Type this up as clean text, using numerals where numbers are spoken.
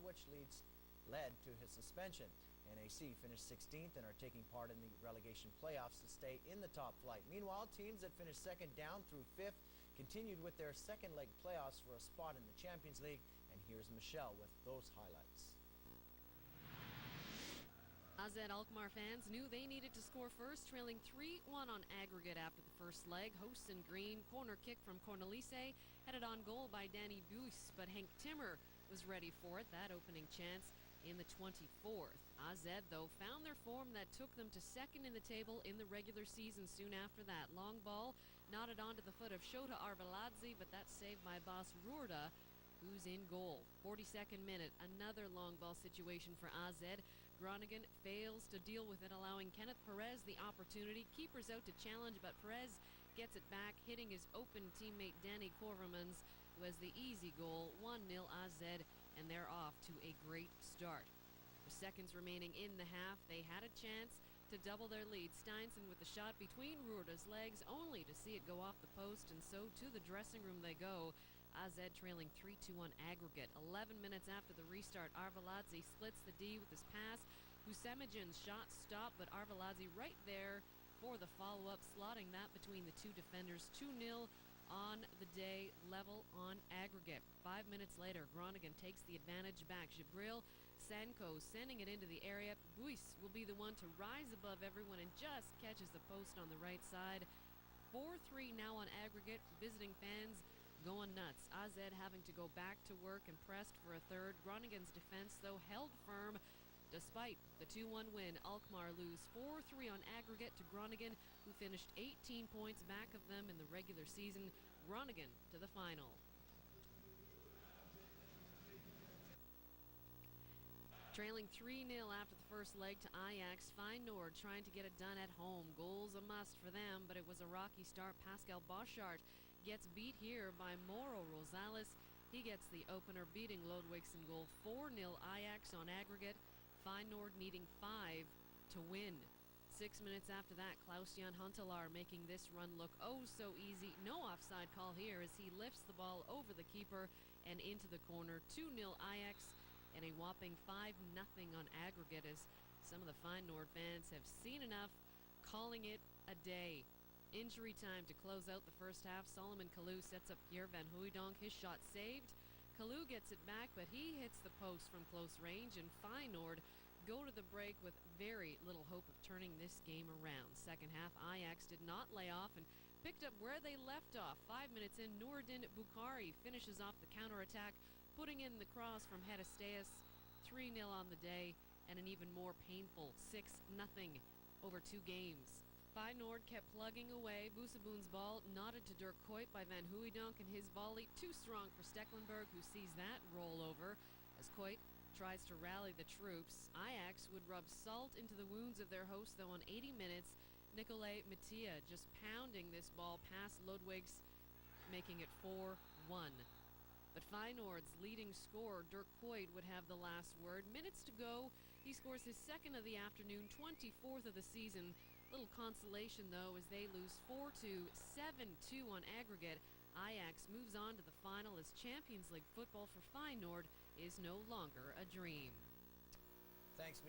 which led to his suspension. NAC finished 16th and are taking part in the relegation playoffs to stay in the top flight. Meanwhile, teams that finished second down through fifth continued with their second leg playoffs for a spot in the Champions League. And here's Michelle with those highlights. AZ Alkmaar fans knew they needed to score first, trailing 3-1 on aggregate after the first leg. Hosts in green, corner kick from Cornelise, headed on goal by Danny Buys, but Henk Timmer was ready for it, that opening chance in the 24th. AZ, though, found their form that took them to second in the table in the regular season soon after that. Long ball knotted onto the foot of Shota Arveladze, but that's saved by Bas Roorda, who's in goal. 42nd minute, another long ball situation for AZ. Groningen fails to deal with it, allowing Kenneth Perez the opportunity. Keeper's out to challenge, but Perez gets it back, hitting his open teammate Danny Korvermans, who has the easy goal. 1-0 AZ, and they're off to a great start. With seconds remaining in the half, they had a chance to double their lead. Steinson with the shot between Roorda's legs, only to see it go off the post, and so to the dressing room they go. AZ trailing 3-2 on aggregate. 11 minutes after the restart, Arveladze splits the D with his pass. Hussemogen's shot stopped, but Arveladze right there for the follow-up, slotting that between the two defenders. 2-0 on the day, level on aggregate. 5 minutes later, Groningen takes the advantage back. Jibril Sanko sending it into the area. Buys will be the one to rise above everyone and just catches the post on the right side. 4-3 now on aggregate. Visiting fans going nuts. AZ having to go back to work and pressed for a third. Groningen's defense, though, held firm despite the 2-1 win. Alkmaar lose 4-3 on aggregate to Groningen, who finished 18 points back of them in the regular season. Groningen to the final. Trailing 3-0 after the first leg to Ajax, Feyenoord trying to get it done at home. Goals a must for them, but it was a rocky start. Pascal Boschart gets beat here by Mauro Rosales. He gets the opener, beating Lodewijk in goal. 4-0 Ajax on aggregate. Feyenoord needing 5 to win. 6 minutes after that, Klaus-Jan Huntelaar making this run look oh so easy. No offside call here as he lifts the ball over the keeper and into the corner. 2-0 Ajax, and a whopping 5-0 on aggregate, as some of the Feyenoord fans have seen enough, calling it a day. Injury time to close out the first half. Solomon Kalou sets up Pierre Van Hooijdonk. His shot saved. Kalou gets it back, but he hits the post from close range, and Feyenoord go to the break with very little hope of turning this game around. Second half, Ajax did not lay off and picked up where they left off. 5 minutes in, Nourdin Bukhari finishes off the counterattack, putting in the cross from Hedisteus. 3-0 on the day, and an even more painful 6-0 over 2 games. Feyenoord kept plugging away. Boussaboon's ball nodded to Dirk Kuyt by Van Hooijdonk, and his volley too strong for Stekelenburg, who sees that roll over. As Kuyt tries to rally the troops, Ajax would rub salt into the wounds of their hosts, though on 80 minutes, Nicolai Mattia just pounding this ball past Lodewijk, making it 4-1. But Feyenoord's leading scorer, Dirk Kuyt, would have the last word. Minutes to go, he scores his second of the afternoon, 24th of the season. Little consolation, though, as they lose 4-2, 7-2 on aggregate. Ajax moves on to the final as Champions League football for Feyenoord is no longer a dream. Thanks.